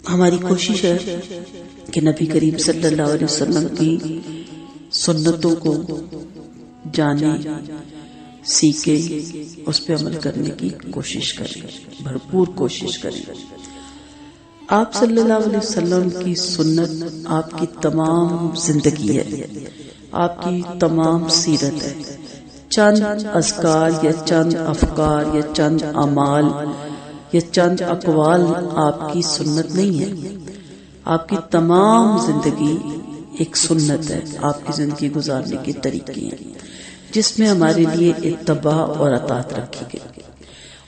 ہماری کوشش ہے کہ نبی کریم صلی اللہ علیہ وسلم کی سنتوں کو جانے، سیکھے، اس پہ عمل کرنے کی کوشش کریں، بھرپور کوشش کریں۔ آپ صلی اللہ علیہ وسلم کی سنت آپ کی تمام زندگی ہے، آپ کی تمام سیرت ہے۔ چند اذکار یا چند افکار یا چند اعمال یا چند اقوال آپ کی سنت نہیں ہے، آپ کی تمام زندگی ایک سنت ہے، آپ کی زندگی گزارنے کے طریقے ہیں، جس میں ہمارے لیے اتباع اور اطاعت رکھی گئی،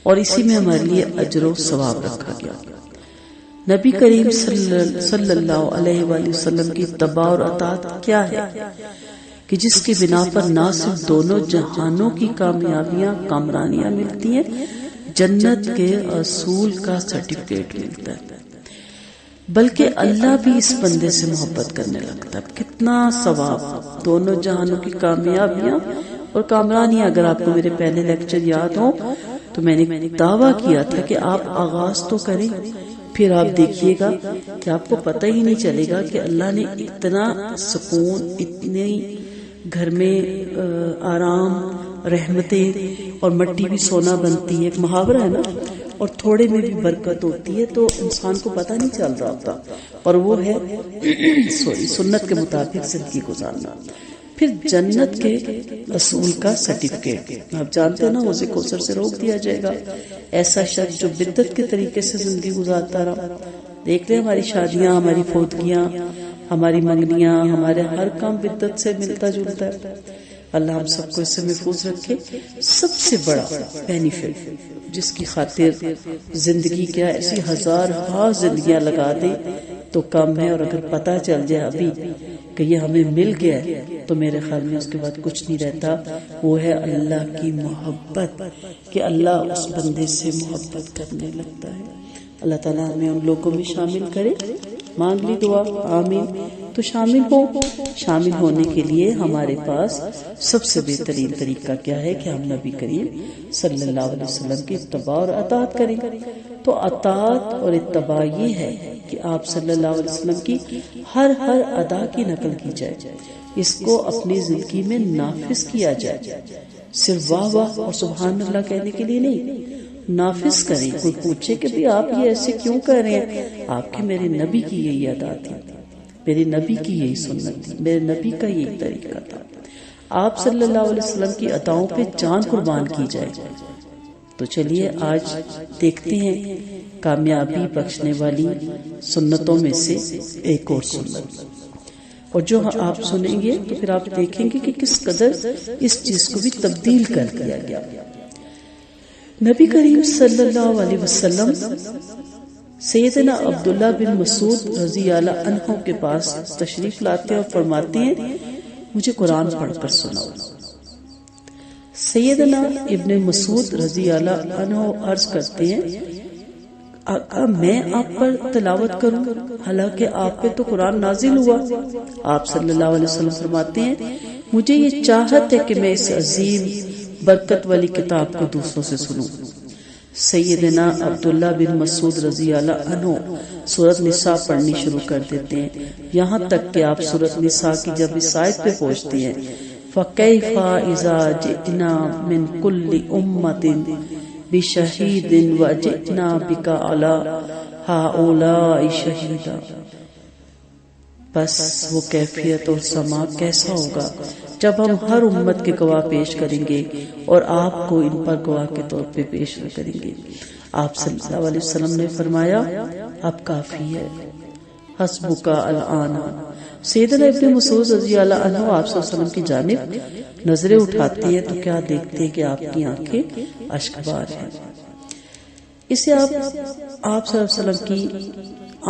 اور اسی میں ہمارے لیے اجر و ثواب رکھا گیا۔ نبی کریم صلی اللہ علیہ وآلہ وسلم کی اتباع اور اطاعت کیا ہے کہ جس کی بنا پر نہ صرف دونوں جہانوں کی کامیابیاں، کامرانیاں ملتی ہیں، جنت کے اصول کا سرٹیفکیٹ ملتا ہے، بلکہ اللہ بھی اس بندے سے محبت کرنے لگتا ہے۔ کتنا ثواب، دونوں جہانوں کی کامیابیاں اور کامرانیاں۔ اگر آپ کو میرے پہلے لیکچر یاد ہو تو میں نے دعویٰ کیا تھا کہ آپ آغاز تو کریں، پھر آپ دیکھیے گا کہ آپ کو پتہ ہی نہیں چلے گا کہ اللہ نے اتنا سکون، اتنی گھر میں آرام، رحمتیں، اور مٹی بھی سونا بنتی ہے، ایک محاورہ ہے نا، اور تھوڑے میں بھی برکت ہوتی ہے، تو انسان کو پتہ نہیں چل رہا ہوتا، اور وہ ہے سنت کے مطابق زندگی گزارنا۔ پھر جنت کے اصول کا سرٹیفکیٹ، آپ جانتے ہیں نا، حوض کوثر سے روک دیا جائے گا ایسا شخص جو بدعت کے طریقے سے زندگی گزارتا رہا۔ دیکھ لیں ہماری شادیاں، ہماری فوتگیاں، ہماری منگنیاں، ہمارے ہر کام بدعت سے ملتا جلتا ہے۔ اللہ ہم سب کو اس سے محفوظ رکھے۔ سب سے بڑا بینیفٹ جس کی خاطر زندگی کیا ایسی ہزار زندگیاں لگا دے تو کم ہے، اور اگر پتہ چل جائے ابھی کہ یہ ہمیں مل گیا ہے تو میرے خیال میں اس کے بعد کچھ نہیں رہتا، وہ ہے اللہ کی محبت، کہ اللہ اس بندے سے محبت کرنے لگتا ہے۔ اللہ تعالیٰ ہمیں ان لوگوں میں شامل کرے۔ مانگ لی دعا، آمین۔ تو شامل ہونے کے لیے ہمارے پاس سب سے بہترین طریقہ کیا ہے کہ ہم نبی کریم صلی اللہ علیہ وسلم کی اتباع اور اطاعت کریں۔ تو اطاعت اور اتباع یہ ہے کہ آپ صلی اللہ علیہ وسلم کی ہر ادا کی نقل کی جائے، اس کو اپنی زندگی میں نافذ کیا جائے، صرف واہ واہ اور سبحان اللہ کہنے کے لیے نہیں، نافذ کریں۔ کوئی پوچھے کہ بھی آپ یہ ایسے کیوں کہہ رہے ہیں، آپ کے میرے نبی کی یہی ادا تھی، میرے نبی کی یہی سنت تھی، میرے نبی کا یہی طریقہ تھا۔ آپ صلی اللہ علیہ وسلم کی عطاؤں پہ جان قربان کی جائے۔ تو چلیے آج دیکھتے ہیں کامیابی بخشنے والی سنتوں میں سے ایک اور سنت، اور جو آپ سنیں گے تو پھر آپ دیکھیں گے کہ کس قدر اس چیز کو بھی تبدیل کر دیا گیا۔ نبی کریم صلی اللہ علیہ وسلم سیدنا عبداللہ بن مسعود رضی اللہ عنہ کے پاس تشریف لاتے اور فرماتے ہیں مجھے قرآن پڑھ کر سناؤ۔ سیدنا ابن مسعود رضی اللہ عنہ عرض کرتے ہیں آقا میں آپ پر تلاوت کروں حالانکہ آپ پہ تو قرآن نازل ہوا؟ آپ صلی اللہ علیہ وسلم فرماتے ہیں مجھے یہ چاہت ہے کہ میں اس عظیم برکت والی کتاب کو دوسروں سے سنوں۔ سیدنا عبداللہ بن مسعود رضی اللہ عنہ سورۃ نساء پڑھنی شروع کر دیتے ہیں، یہاں تک کہ آپ سورۃ نساء کی جب اس آیت پہ پہنچتے ہیں فَكَيْفَ إِذَا جِئْنَا مِنْ كُلِّ أُمَّةٍ بِشَهِيدٍ وَجِئْنَا بِكَ عَلَىٰ هَٰؤُلَاءِ شَهِيدًا۔ بس وہ کیفیت اور سما کیسا ہوگا جب ہم ہر امت کے گواہ پیش کریں گے اور آپ کو ان پر گواہ کے طور پہ پیش کریں گے۔ آپ صلی اللہ علیہ وسلم نے فرمایا اب کافی ہے، حسبک الآن۔ سیدنا ابن مسعود رضی اللہ عنہ آپ صلی اللہ علیہ وسلم کی جانب نظریں اٹھاتے ہیں تو کیا دیکھتے ہیں کہ آپ کی آنکھیں اشک بار ہیں۔ اسے آپ صلی اللہ علیہ وسلم کی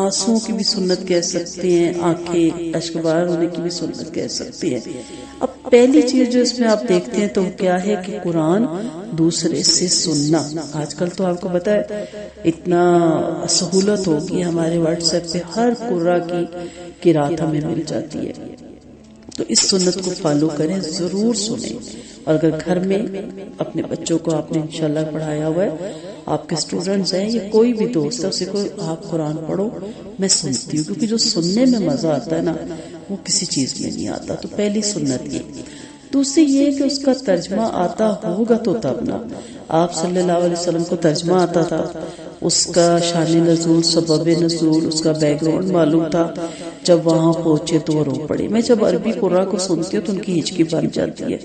آنسوؤں کی بھی سنت کہہ سکتے ہیں، آنکھیں اشکبار ہونے کی بھی سنت کہہ سکتے ہیں۔ اب پہلی چیز جو اس میں آپ دیکھتے ہیں تو کیا ہے کہ قرآن دوسرے سے سننا۔ آج کل تو آپ کو پتا ہے اتنا سہولت ہوگی، ہمارے واٹس ایپ پہ ہر قرآن کی قرات ہمیں مل جاتی ہے۔ تو اس سنت کو فالو کریں، ضرور سنیں. اور اگر گھر میں اپنے بچوں کو آپ نے انشاءاللہ پڑھایا ہوا ہے، آپ کے اسٹوڈنٹس ہیں یا کوئی بھی دوست ہے، اسے کو آپ قرآن پڑھو. میں سنتی ہوں کیونکہ جو سننے میں مزہ آتا ہے نا وہ کسی چیز میں نہیں آتا. تو پہلی سنت یہ. دوسری یہ کہ اس کا ترجمہ آتا ہوگا تو تب نا. آپ صلی اللہ علیہ وسلم کو ترجمہ آتا تھا، اس کا شان نزول، سبب نزول، اس کا بیک گراؤنڈ معلوم تھا. جب وہاں پہنچے تو وہ رو پڑے. میں جب عربی قرآن کو سنتی ہوں تو ان کی ہچکی بن جاتی ہے.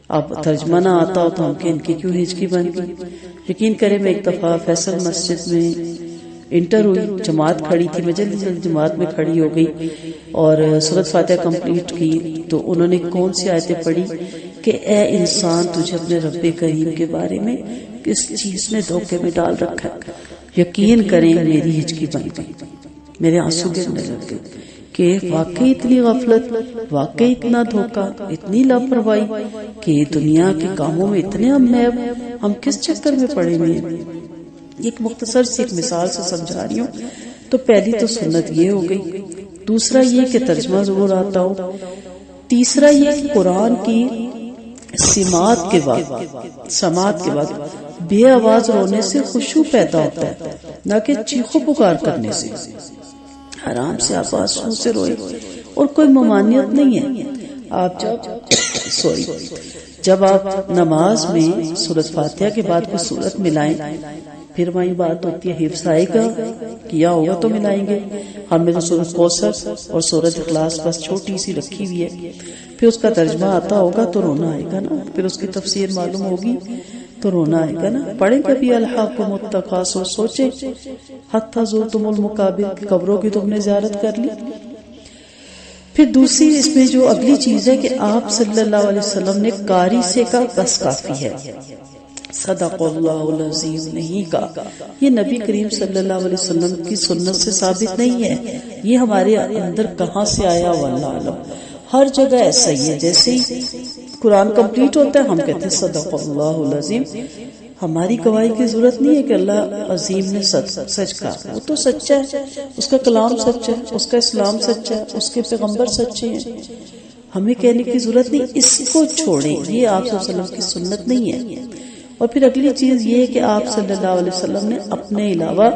اب ترجمہ نہ آتا ہو تو ہم کہ ان کی کیوں ہچکی بن گئی. یقین کریں میں ایک دفعہ فیصل مسجد میں انٹر ہوئی، جماعت کھڑی تھی، میں جلدی جلدی جماعت میں کھڑی ہو گئی اور سورۃ فاتحہ کمپلیٹ کی. تو انہوں نے کون سی آیتیں پڑھی کہ اے انسان تجھے اپنے رب کریم کے بارے میں کس چیز نے دھوکے میں ڈال رکھا ہے. یقین کریں میری ہچکی بن گئی، میرے آنسو گرنے لگ گئے کہ واقعی اتنی غفلت، واقعی اتنا دھوکہ، اتنی لاپرواہی کہ دنیا کے کاموں میں اتنے ہم کس چکر میں پڑے ہوئے ہیں. ایک مختصر سی ایک مثال سے سمجھا رہی ہوں. تو پہلی تو سنت یہ ہو گئی. دوسرا یہ کہ ترجمہ ضرور آتا ہو. تیسرا یہ کہ قرآن کی سماعت کے بعد بے آواز رونے سے خشوع پیدا ہوتا ہے، نہ کہ چیخو پکار کرنے سے. آرام سے آپ آنسو سے روئے اور کوئی ممانعت نہیں ہے. آپ جب آپ نماز میں سورۃ فاتحہ کے بعد کوئی سورت ملائیں، پھر وہی بات ہوتی ہے حفظ آئے گا، کیا ہوگا تو ملائیں گے. ہم نے تو سورۃ کوثر اور سورۃ اخلاص بس چھوٹی سی رکھی ہوئی ہے. پھر اس کا ترجمہ آتا ہوگا تو رونا آئے گا نا، پھر اس کی تفسیر معلوم ہوگی تو رونا آئے گا نا. پڑھیں کبھی الہاکم التکاثر، سوچیں حتی زرتم المقابر، قبروں کی تم نے زیارت کر لی. پھر دوسری اس میں جو اگلی چیز ہے کہ آپ صلی اللہ علیہ وسلم نے قاری سے کہا بس کافی ہے، صدق اللہ العظیم نہیں کہا. یہ نبی کریم صلی اللہ علیہ وسلم کی سنت سے ثابت نہیں ہے، یہ ہمارے اندر کہاں سے آیا واللہ علم. ہر جگہ ایسا ہی ہے، جیسے ہی قرآن کمپلیٹ ہوتا ہے ہم کہتے ہیں صدق اللہ العظیم. ہماری گواہی کی ضرورت نہیں ہے کہ اللہ عظیم نے سچ کہا، وہ تو سچا ہے، اس کا کلام سچا ہے، اس کا اسلام سچا ہے، اس کے پیغمبر سچے ہیں. ہمیں کہنے کی ضرورت نہیں، اس کو چھوڑیں، یہ آپ صلی اللہ علیہ وسلم کی سنت نہیں ہے. اور پھر اگلی چیز یہ ہے کہ آپ صلی اللہ علیہ وسلم نے اپنے علاوہ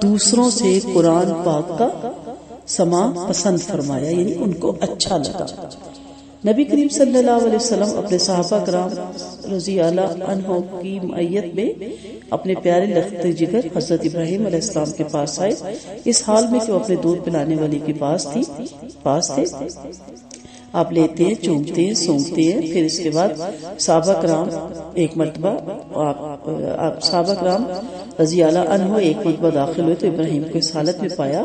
دوسروں سے قرآن پاک کا سماع پسند فرمایا، یعنی ان کو اچھا لگا. نبی کریم صلی اللہ علیہ وسلم اپنے صحابہ کرام رضی اللہ عنہ کی معیت میں اپنے پیارے لخت جگر حضرت ابراہیم علیہ السلام کے پاس آئے، اس حال میں کہ وہ اپنے دودھ پلانے والی کے پاس تھے. آپ لیتے ہیں، چومتے ہیں، سونگتے ہیں. پھر اس کے بعد صحابہ کرام ایک مرتبہ صحابہ کرام رضی اللہ عنہ ایک مرتبہ داخل ہوئے تو ابراہیم کو اس حالت میں پایا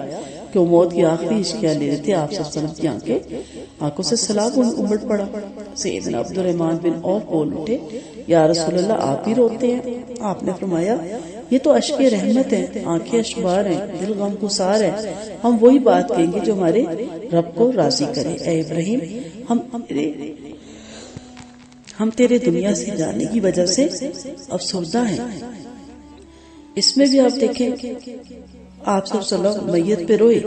کہ وہ موت کی آخری اشکیاں لے رہے تھے. آپ صلی اللہ علیہ وسلم کی آنکھوں سے سیلاب امڑ پڑا. سیدنا عبد الرحمن بن عوف بول اٹھے، یا رسول اللہ آپ ہی روتے ہیں؟ آپ نے فرمایا یہ تو اشک رحمت ہے، آنکھیں اشبار ہیں، دل غم گسار ہے. ہم وہی بات کہیں گے جو ہمارے رب کو راضی کرے. اے ابراہیم ہم تیرے دنیا سے جانے کی وجہ سے افسردہ ہیں. اس میں بھی آپ دیکھیں آپ صلی اللہ علیہ وسلم میت پہ روئے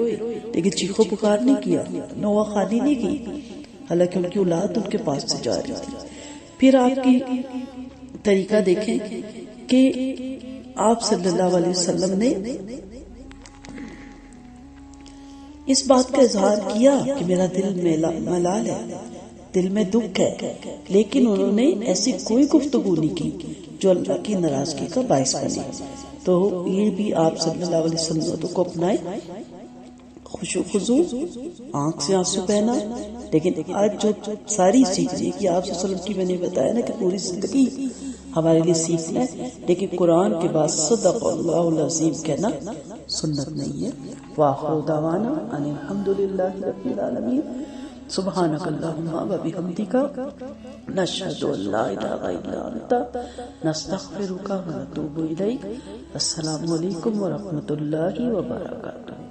لیکن چیخو پکار نہیں کیا، نوحہ خوانی نہیں کی، حالانکہ ان کی اولاد ان کے پاس سے جا رہی تھی. پھر آپ کی طریقہ دیکھیں کہ آپ صلی اللہ علیہ وسلم نے اس بات کا اظہار کیا کہ میرا دل ملال ہے، دل میں دکھ ہے، لیکن انہوں نے ایسی کوئی گفتگو نہیں کی جو اللہ کی ناراضگی کا باعث بنے. تو یہ بھی آپ صلی اللہ علیہ وسلم کو اپنائے، خشوع خضوع، آنکھ سے آنسو بہنا. لیکن آج جو ساری چیزیں کہ آپ صلی اللہ علیہ وسلم کی میں نے بتایا نا کہ پوری زندگی ہمارے لیے سیکھنا ہے، لیکن قرآن کے بعد صدق اللہ العظیم کہنا سنت نہیں ہے. وآخر دعوانا ان الحمدللہ رب العالمین. سبحانک اللہم و بحمدک، نشہد ان لا الہ الا انت، نستغفرک و نتوب الیک. السلام علیکم ورحمۃ اللہ وبرکاتہ.